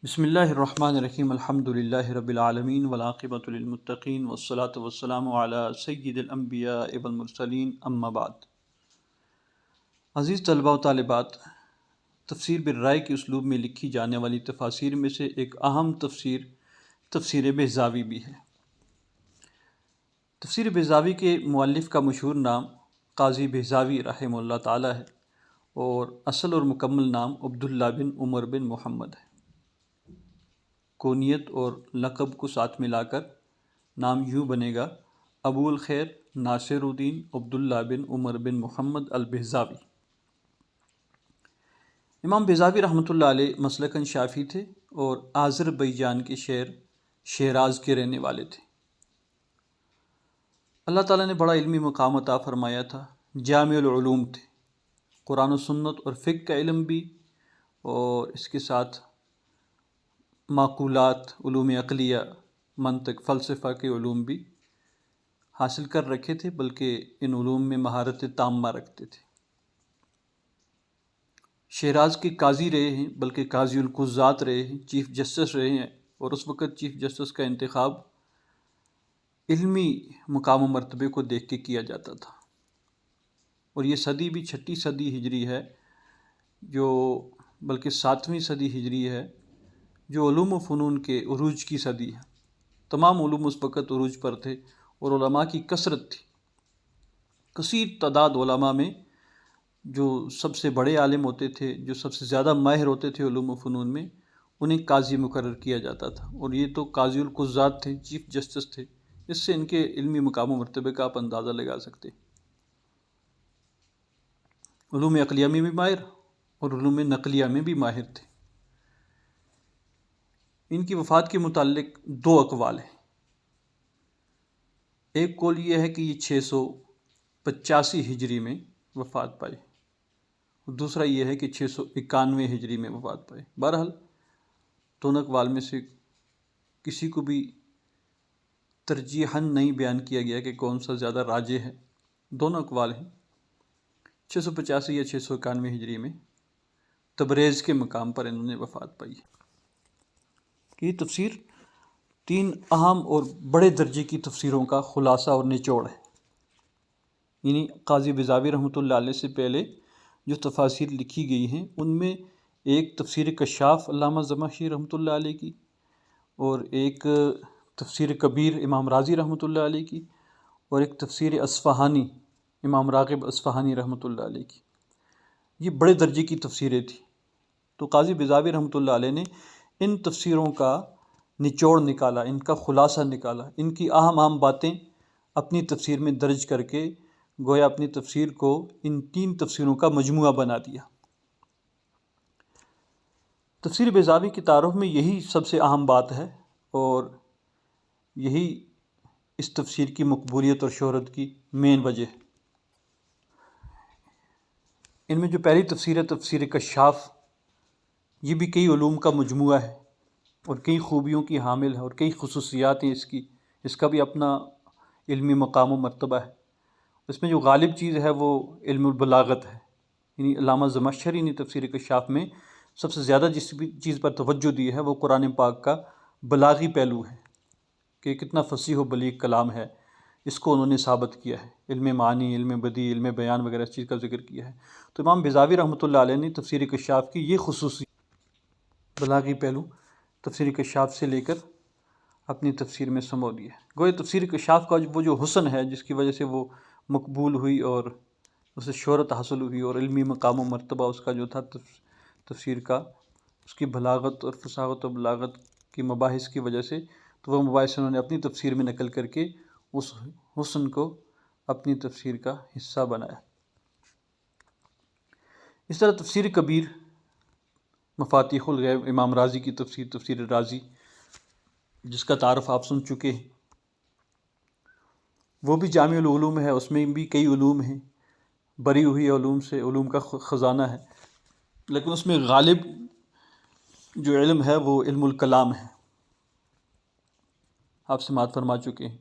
بسم اللہ الرحمن الرحیم الحمد للہ رب العالمین والعاقبۃ للمتقین والصلاة والسلام علی سید الانبیاء والمرسلین اما بعد۔ عزیز طلباء و طالبات، تفسیر بالرائے کے اسلوب میں لکھی جانے والی تفاسیر میں سے ایک اہم تفسیر بہزاوی بھی ہے۔ تفسیر بہزاوی کے مؤلف کا مشہور نام قاضی بہزاوی رحمہ اللہ تعالی ہے، اور اصل اور مکمل نام عبداللہ بن عمر بن محمد ہے۔ کونیت اور لقب کو ساتھ ملا کر نام یوں بنے گا: ابو الخیر ناصر الدین عبداللہ بن عمر بن محمد البہزاوی۔ امام بہزاوی رحمۃ اللہ علیہ مسلکاً شافعی تھے اور آذربائیجان کے شہر شیراز کے رہنے والے تھے۔ اللہ تعالیٰ نے بڑا علمی مقام عطا فرمایا تھا، جامع العلوم تھے، قرآن و سنت اور فقہ کا علم بھی، اور اس کے ساتھ معقولات، علوم عقلیہ، منطق، فلسفہ کے علوم بھی حاصل کر رکھے تھے، بلکہ ان علوم میں مہارت تامہ رکھتے تھے۔ شیراز کے قاضی رہے ہیں، بلکہ قاضی القضات رہے ہیں، چیف جسٹس رہے ہیں، اور اس وقت چیف جسٹس کا انتخاب علمی مقام و مرتبے کو دیکھ کے کیا جاتا تھا، اور یہ صدی بھی 6 صدی ہجری ہے، جو بلکہ 7ویں صدی ہجری ہے، جو علوم و فنون کے عروج کی صدی ہے۔ تمام علوم اس وقت عروج پر تھے، اور علماء کی کثرت تھی۔ کثیر تعداد علماء میں جو سب سے بڑے عالم ہوتے تھے، جو سب سے زیادہ ماہر ہوتے تھے علوم و فنون میں، انہیں قاضی مقرر کیا جاتا تھا، اور یہ تو قاضی القضات تھے، چیف جسٹس تھے۔ اس سے ان کے علمی مقام و مرتبے کا آپ اندازہ لگا سکتے۔ علوم عقلیہ میں بھی ماہر اور علوم نقلیہ میں بھی ماہر تھے۔ ان کی وفات کے متعلق 2 اقوال ہیں۔ ایک قول یہ ہے کہ یہ 685 ہجری میں وفات پائے، اور دوسرا یہ ہے کہ 691 ہجری میں وفات پائے۔ بہرحال دونوں اقوال میں سے کسی کو بھی ترجیحاً نہیں بیان کیا گیا کہ کون سا زیادہ راجح ہے، دونوں اقوال ہیں۔ 685 یا 691 ہجری میں تبریز کے مقام پر انہوں نے وفات پائی۔ یہ تفسیر 3 اہم اور بڑے درجے کی تفسیروں کا خلاصہ اور نچوڑ ہے۔ یعنی قاضی بہزاوی رحمۃ اللہ علیہ سے پہلے جو تفاسیر لکھی گئی ہیں، ان میں ایک تفسیر کشاف علامہ زمخشری رحمۃ اللہ علیہ کی، اور ایک تفسیر کبیر امام رازی رحمۃ اللہ علیہ کی، اور ایک تفسیر اصفہانی امام راغب اصفہانی رحمۃ اللہ علیہ کی۔ یہ بڑے درجے کی تفسیریں تھیں۔ تو قاضی بہزاوی رحمۃ اللہ علیہ نے ان تفسیروں کا نچوڑ نکالا، ان کا خلاصہ نکالا، ان کی اہم باتیں اپنی تفسیر میں درج کر کے گویا اپنی تفسیر کو ان 3 تفسیروں کا مجموعہ بنا دیا۔ تفسیر بہزاوی کی تعارف میں یہی سب سے اہم بات ہے، اور یہی اس تفسیر کی مقبولیت اور شہرت کی مین وجہ ہے۔ ان میں جو پہلی تفسیر ہے تفسیر کشاف، یہ بھی کئی علوم کا مجموعہ ہے، اور کئی خوبیوں کی حامل ہے، اور کئی خصوصیات ہیں اس کا بھی اپنا علمی مقام و مرتبہ ہے۔ اس میں جو غالب چیز ہے وہ علم البلاغت ہے۔ یعنی علامہ زمخشری نے تفسیر کشاف میں سب سے زیادہ جس بھی چیز پر توجہ دی ہے وہ قرآن پاک کا بلاغی پہلو ہے، کہ کتنا فصیح و بلیغ کلام ہے، اس کو انہوں نے ثابت کیا ہے۔ علم معانی، علم بدیع، علم بیان وغیرہ اس چیز کا ذکر کیا ہے۔ تو امام بہزاوی رحمۃ اللہ علیہ نے تفسیر کشاف کی یہ خصوصی بلاغی پہلو تفسیر کشاف سے لے کر اپنی تفسیر میں سمو دیا ہے۔ گویا تفسیر کشاف کا وہ جو حسن ہے جس کی وجہ سے وہ مقبول ہوئی اور اسے شہرت حاصل ہوئی، اور علمی مقام و مرتبہ اس کا جو تھا تفسیر کا، اس کی بلاغت اور فصاحت و بلاغت کی مباحث کی وجہ سے، تو وہ مباحث انہوں نے اپنی تفسیر میں نقل کر کے اس حسن کو اپنی تفسیر کا حصہ بنایا۔ اس طرح تفسیر کبیر، مفاتیح الغیب، امام رازی کی تفسیر، تفسیر رازی، جس کا تعارف آپ سن چکے ہیں، وہ بھی جامع العلوم ہے۔ اس میں بھی کئی علوم ہیں، بری ہوئی علوم سے، علوم کا خزانہ ہے، لیکن اس میں غالب جو علم ہے وہ علم الکلام ہے۔ آپ سماعت فرما چکے ہیں۔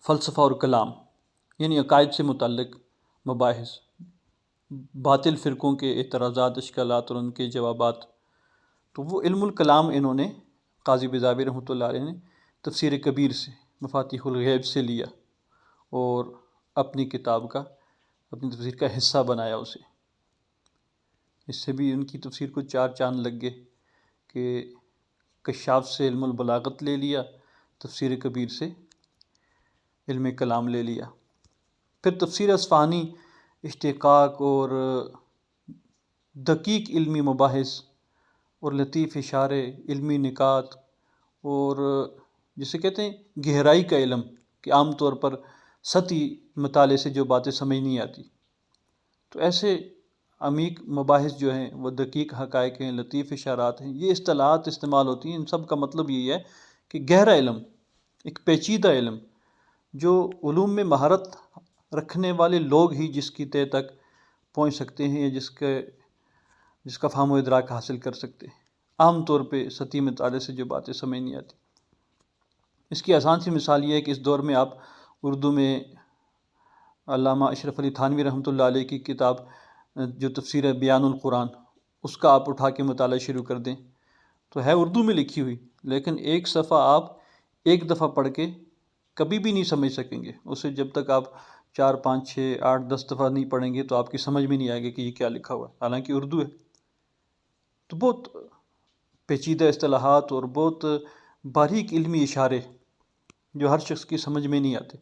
فلسفہ اور کلام، یعنی عقائد سے متعلق مباحث، باطل فرقوں کے اعتراضات، اشکالات اور ان کے جوابات، تو وہ علم الکلام انہوں نے قاضی بیضاوی رحمۃ اللہ علیہ نے تفسیر کبیر سے، مفاتیح الغیب سے لیا اور اپنی کتاب کا، اپنی تفسیر کا حصہ بنایا اسے۔ اس سے بھی ان کی تفسیر کو 4 چاند لگ گئے کہ کشاف سے علم البلاغت لے لیا، تفسیر کبیر سے علم کلام لے لیا۔ پھر تفسیر اصفہانی اشتقاق اور دقیق علمی مباحث اور لطیف اشارے، علمی نکات اور جسے کہتے ہیں گہرائی کا علم، کہ عام طور پر سطحی مطالعے سے جو باتیں سمجھ نہیں آتی، تو ایسے عمیق مباحث جو ہیں وہ دقیق حقائق ہیں، لطیف اشارات ہیں، یہ اصطلاحات استعمال ہوتی ہیں۔ ان سب کا مطلب یہی ہے کہ گہرا علم، ایک پیچیدہ علم، جو علوم میں مہارت رکھنے والے لوگ ہی جس کی تہ تک پہنچ سکتے ہیں، یا جس کا فہم و ادراک حاصل کر سکتے ہیں۔ عام طور پہ سطحی مطالعے سے جو باتیں سمجھ نہیں آتی۔ اس کی آسان سی مثال یہ ہے کہ اس دور میں آپ اردو میں علامہ اشرف علی تھانوی رحمۃ اللہ علیہ کی کتاب جو تفسیر ہے بیان القرآن، اس کا آپ اٹھا کے مطالعہ شروع کر دیں تو ہے اردو میں لکھی ہوئی، لیکن ایک صفحہ آپ ایک دفعہ پڑھ کے کبھی بھی نہیں سمجھ سکیں گے اسے، جب تک آپ 4 5 6 8 10 دفعہ نہیں پڑھیں گے تو آپ کی سمجھ میں نہیں آئے گا کہ یہ کیا لکھا ہوا ہے، حالانکہ اردو ہے۔ تو بہت پیچیدہ اصطلاحات اور بہت باریک علمی اشارے جو ہر شخص کی سمجھ میں نہیں آتے۔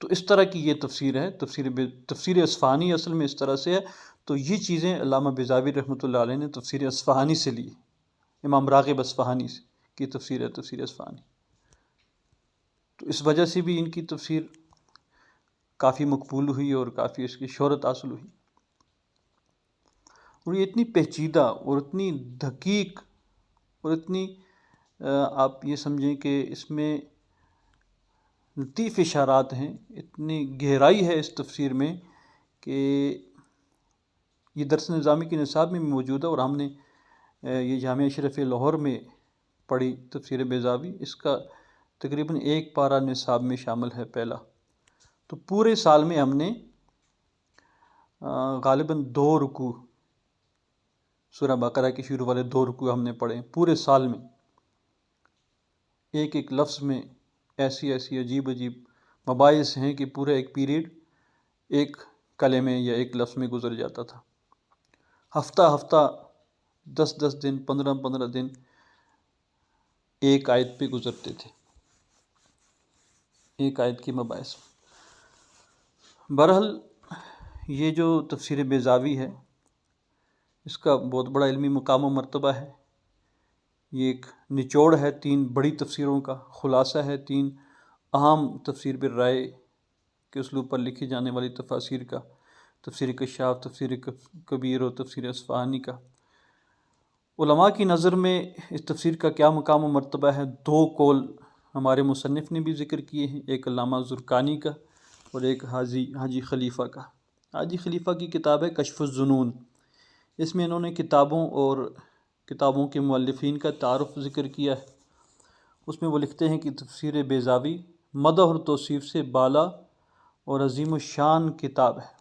تو اس طرح کی یہ تفسیر ہے، تفسیر اصفہانی اصل میں اس طرح سے ہے۔ تو یہ چیزیں علامہ بیضاوی رحمۃ اللہ علیہ نے تفسیر اصفہانی سے لی، امام راغب اصفہانی سے کی تفسیر ہے تفسیر اصفہانی۔ تو اس وجہ سے بھی ان کی تفسیر کافی مقبول ہوئی اور کافی اس کی شہرت حاصل ہوئی۔ اور یہ اتنی پیچیدہ اور اتنی دقیق اور اتنی آپ یہ سمجھیں کہ اس میں لطیف اشارات ہیں، اتنی گہرائی ہے اس تفسیر میں کہ یہ درس نظامی کے نصاب میں موجود ہے، اور ہم نے یہ جامعہ اشرفیہ لاہور میں پڑھی تفسیر بیضاوی، اس کا تقریباً 1 پارہ نصاب میں شامل ہے پہلا۔ تو پورے سال میں ہم نے غالباً 2 رکوع سورہ بقرہ کے شروع والے 2 رکوع ہم نے پڑھے پورے سال میں، ایک ایک لفظ میں ایسی عجیب مباحث ہیں کہ پورا ایک پیریڈ ایک کلمے یا ایک لفظ میں گزر جاتا تھا۔ ہفتہ 10 دن 15 دن ایک آیت پہ گزرتے تھے، ایک آیت کی مباحث۔ بہرحال یہ جو تفسیر بیضاوی ہے اس کا بہت بڑا علمی مقام و مرتبہ ہے۔ یہ ایک نچوڑ ہے 3 بڑی تفسیروں کا، خلاصہ ہے 3 اہم تفسیر بالرائے کے اسلوب پر لکھی جانے والی تفاسیر کا، تفسیر کشاف، تفسیر کبیر اور تفسیر اصفہانی کا۔ علماء کی نظر میں اس تفسیر کا کیا مقام و مرتبہ ہے، 2 قول ہمارے مصنف نے بھی ذکر کیے ہیں، ایک علامہ زرقانی کا اور ایک حاجی خلیفہ کا۔ حاجی خلیفہ کی کتاب ہے کشف الظنون، اس میں انہوں نے کتابوں اور کتابوں کے مؤلفین کا تعارف ذکر کیا ہے۔ اس میں وہ لکھتے ہیں کہ تفسیر بیضاوی مدح اور توصیف سے بالا اور عظیم الشان کتاب ہے۔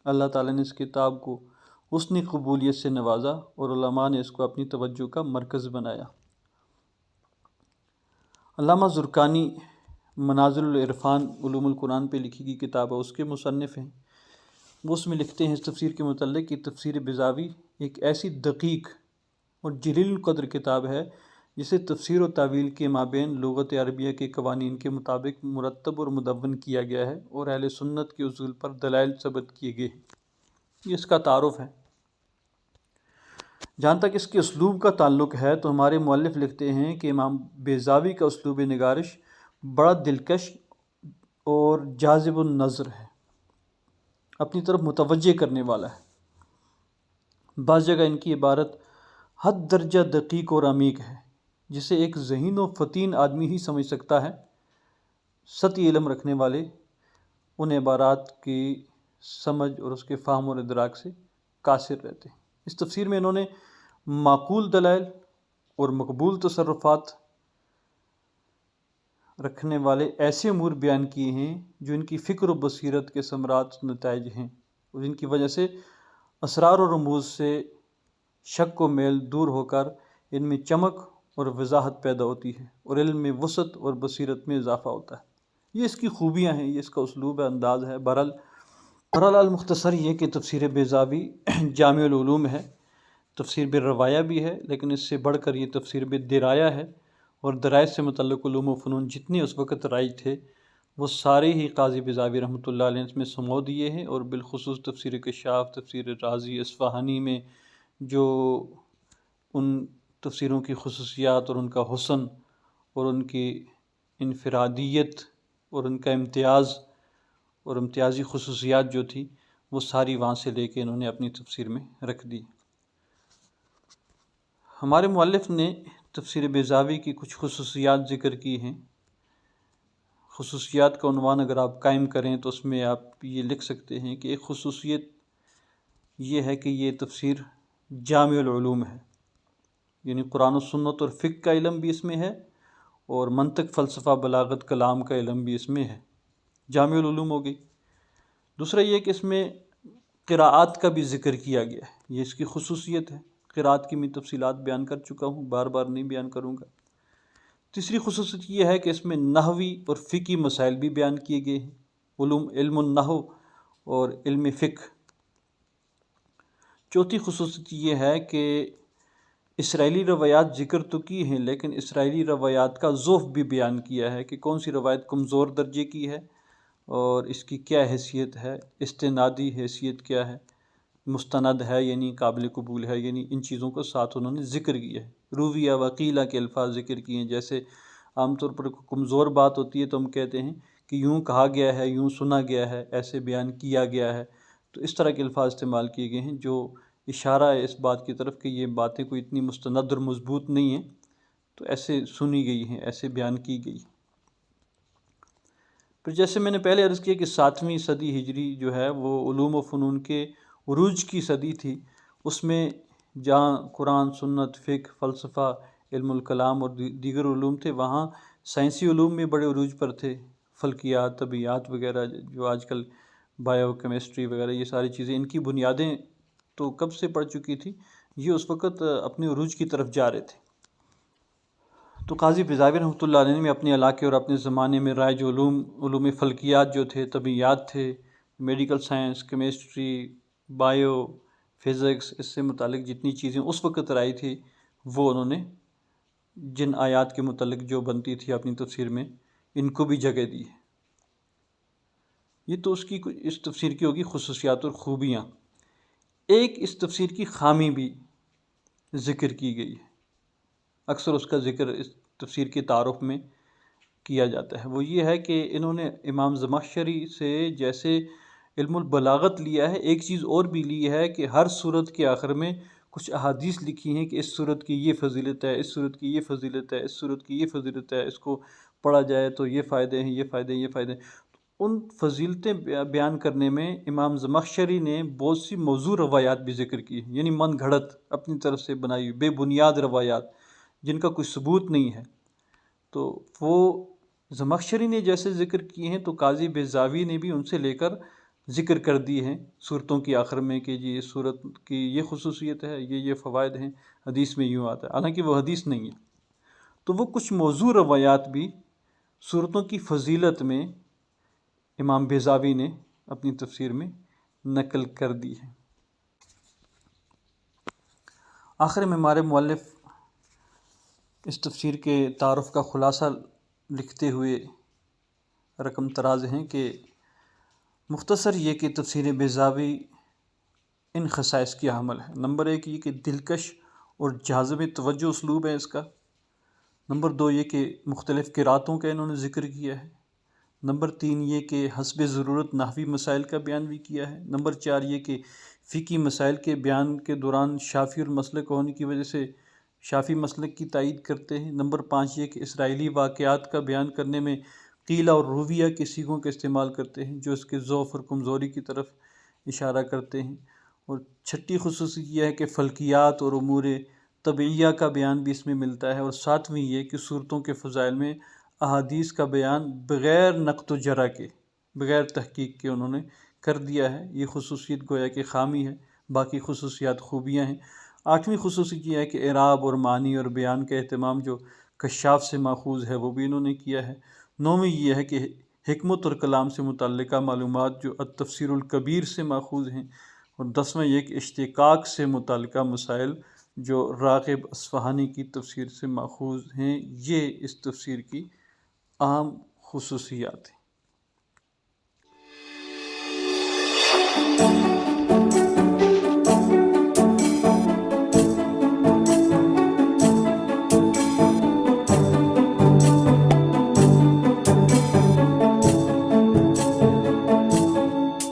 اللہ تعالیٰ نے اس کتاب کو حسن قبولیت سے نوازا اور علماء نے اس کو اپنی توجہ کا مرکز بنایا۔ علامہ زرقانی منازل العرفان علوم القرآن پہ لکھی گئی کتاب ہے، اس کے مصنف ہیں۔ وہ اس میں لکھتے ہیں اس تفسیر کے متعلق کہ تفسیر بیضاوی ایک ایسی دقیق اور جلیل القدر کتاب ہے جسے تفسیر و تعویل کے مابین لغت عربیہ کے قوانین کے مطابق مرتب اور مدون کیا گیا ہے اور اہل سنت کے اصول پر دلائل ثبت کیے گئے ہیں۔ یہ اس کا تعارف ہے۔ جہاں تک اس کے اسلوب کا تعلق ہے تو ہمارے مؤلف لکھتے ہیں کہ امام بیضاوی کا اسلوب نگارش بڑا دلکش اور جاذب النظر ہے، اپنی طرف متوجہ کرنے والا ہے۔ بعض جگہ ان کی عبارت حد درجہ دقیق اور عمیق ہے، جسے ایک ذہین و فطین آدمی ہی سمجھ سکتا ہے۔ سطحی علم رکھنے والے ان عبارات کی سمجھ اور اس کے فہم اور ادراک سے قاصر رہتے ہیں۔ اس تفسیر میں انہوں نے معقول دلائل اور مقبول تصرفات رکھنے والے ایسے امور بیان کیے ہیں جو ان کی فکر و بصیرت کے ثمرات نتائج ہیں اور جن کی وجہ سے اسرار و رموز سے شک و میل دور ہو کر ان میں چمک اور وضاحت پیدا ہوتی ہے اور علم میں وسعت اور بصیرت میں اضافہ ہوتا ہے۔ یہ اس کی خوبیاں ہیں، یہ اس کا اسلوب ہے، انداز ہے۔ بہرحال مختصر یہ کہ تفسیر بیضاوی جامع العلوم ہے، تفسیر بالروایہ بھی ہے، لیکن اس سے بڑھ کر یہ تفسیر بالدرایا ہے، اور درایت سے متعلق علوم و فنون جتنے اس وقت رائج تھے وہ سارے ہی قاضی بیضاوی رحمۃ اللہ علیہ نے اس میں سمو دیے ہیں، اور بالخصوص تفسیر کشاف، تفسیر رازی اصفہانی میں جو ان تفسیروں کی خصوصیات اور ان کا حسن اور ان کی انفرادیت اور ان کا امتیاز اور امتیازی خصوصیات جو تھی وہ ساری وہاں سے لے کے انہوں نے اپنی تفسیر میں رکھ دی۔ ہمارے مؤلف نے تفسیر بیضاوی کی کچھ خصوصیات ذکر کی ہیں۔ خصوصیات کا عنوان اگر آپ قائم کریں تو اس میں آپ یہ لکھ سکتے ہیں کہ ایک خصوصیت یہ ہے کہ یہ تفسیر جامع العلوم ہے، یعنی قرآن و سنت اور فقہ کا علم بھی اس میں ہے، اور منطق، فلسفہ، بلاغت، کلام کا علم بھی اس میں ہے، جامع العلوم ہو گئی۔ دوسرا یہ کہ اس میں قراءات کا بھی ذکر کیا گیا ہے، یہ اس کی خصوصیت ہے۔ قراءات کی میں تفصیلات بیان کر چکا ہوں، بار بار نہیں بیان کروں گا۔ تیسری خصوصیت یہ ہے کہ اس میں نحوی اور فقہی مسائل بھی بیان کیے گئے ہیں، علم النحو اور علم فقہ۔ چوتھی خصوصیت یہ ہے کہ اسرائیلی روایات ذکر تو کی ہیں، لیکن اسرائیلی روایات کا ضعف بھی بیان کیا ہے کہ کون سی روایت کمزور درجے کی ہے اور اس کی کیا حیثیت ہے، استنادی حیثیت کیا ہے، مستند ہے یعنی قابل قبول ہے، یعنی ان چیزوں کو ساتھ انہوں نے ذکر کیا ہے۔ رویہ وقیلہ کے الفاظ ذکر کیے ہیں، جیسے عام طور پر کمزور بات ہوتی ہے تو ہم کہتے ہیں کہ یوں کہا گیا ہے، یوں سنا گیا ہے، ایسے بیان کیا گیا ہے، تو اس طرح کے الفاظ استعمال کیے گئے ہیں جو اشارہ ہے اس بات کی طرف کہ یہ باتیں کوئی اتنی مستند اور مضبوط نہیں ہیں، تو ایسے سنی گئی ہیں، ایسے بیان کی گئی۔ پھر جیسے میں نے پہلے عرض کیا کہ 7ویں صدی ہجری جو ہے وہ علوم و فنون کے عروج کی صدی تھی، اس میں جہاں قرآن، سنت، فقہ، فلسفہ، علم الکلام اور دیگر علوم تھے، وہاں سائنسی علوم میں بڑے عروج پر تھے، فلکیات، طبیعیات وغیرہ، جو آج کل بایو کیمسٹری وغیرہ، یہ ساری چیزیں ان کی بنیادیں تو کب سے پڑ چکی تھی، یہ اس وقت اپنے عروج کی طرف جا رہے تھے۔ تو قاضی بیضاوی رحمۃ اللہ علیہ نے اپنے علاقے اور اپنے زمانے میں رائج علوم فلکیات جو تھے، طبیعیات تھے، medical science, chemistry, bio physics, اس سے متعلق جتنی چیزیں اس وقت رائج تھی وہ انہوں نے جن آیات کے متعلق جو بنتی تھی اپنی تفسیر میں ان کو بھی جگہ دی ہے۔ یہ تو اس تفسیر کی ہوگی خصوصیات اور خوبیاں۔ ایک اس تفسیر کی خامی بھی ذکر کی گئی ہے، اکثر اس کا ذکر اس تفسیر کے تعارف میں کیا جاتا ہے، وہ یہ ہے کہ انہوں نے امام زمخشری سے جیسے علم البلاغت لیا ہے، ایک چیز اور بھی لی ہے کہ ہر سورت کے آخر میں کچھ احادیث لکھی ہیں کہ اس سورت کی یہ فضیلت ہے، اس سورت کی یہ فضیلت ہے، اس سورت کی یہ فضیلت ہے، اس کو پڑھا جائے تو یہ فائدے ہیں، یہ فائدے ہیں، یہ فائدے ہیں۔ ان فضیلتیں بیان کرنے میں امام زمخشری نے بہت سی موضوع روایات بھی ذکر کی ہیں، یعنی من گھڑت اپنی طرف سے بنائی ہوئی بے بنیاد روایات جن کا کوئی ثبوت نہیں ہے، تو وہ زمخشری نے جیسے ذکر کیے ہیں تو قاضی بیضاوی نے بھی ان سے لے کر ذکر کر دی ہیں صورتوں کی آخر میں کہ جی اس صورت کی یہ خصوصیت ہے، یہ فوائد ہیں، حدیث میں یوں آتا ہے، حالانکہ وہ حدیث نہیں ہے۔ تو وہ کچھ موضوع روایات بھی صورتوں کی فضیلت میں امام بیضاوی نے اپنی تفسیر میں نقل کر دی ہے۔ آخر میں ہمارے مؤلف اس تفسیر کے تعارف کا خلاصہ لکھتے ہوئے رقم تراز ہیں کہ مختصر یہ کہ تفسیر بیضاوی ان خصائص کی حامل ہے۔ نمبر 1 یہ کہ دلکش اور جاذب توجہ اسلوب ہے اس کا۔ نمبر 2 یہ کہ مختلف قراتوں کا انہوں نے ذکر کیا ہے۔ نمبر 3 یہ کہ حسب ضرورت نحوی مسائل کا بیان بھی کیا ہے۔ نمبر 4 یہ کہ فقہی مسائل کے بیان کے دوران شافعی المسلک ہونے کی وجہ سے شافعی مسلک کی تائید کرتے ہیں۔ نمبر 5 یہ کہ اسرائیلی واقعات کا بیان کرنے میں قیلہ اور رویہ کے صیغوں کا استعمال کرتے ہیں جو اس کے ضعف اور کمزوری کی طرف اشارہ کرتے ہیں۔ اور چھٹی خصوصیت یہ ہے کہ فلکیات اور امور طبعیہ کا بیان بھی اس میں ملتا ہے۔ اور 7ویں یہ کہ صورتوں کے فضائل میں احادیث کا بیان بغیر نقد و جرح کے، بغیر تحقیق کے انہوں نے کر دیا ہے۔ یہ خصوصیت گویا کہ خامی ہے، باقی خصوصیات خوبیاں ہیں۔ 8ویں خصوصیت یہ ہے کہ اعراب اور معنی اور بیان کا اہتمام جو کشاف سے ماخوذ ہے وہ بھی انہوں نے کیا ہے۔ 9ویں یہ ہے کہ حکمت اور کلام سے متعلقہ معلومات جو التفسیر الکبیر سے ماخوذ ہیں۔ اور 10واں یہ کہ اشتقاق سے متعلقہ مسائل جو راغب اصفہانی کی تفسیر سے ماخوذ ہیں۔ یہ اس تفسیر کی اہم خصوصیات ہیں۔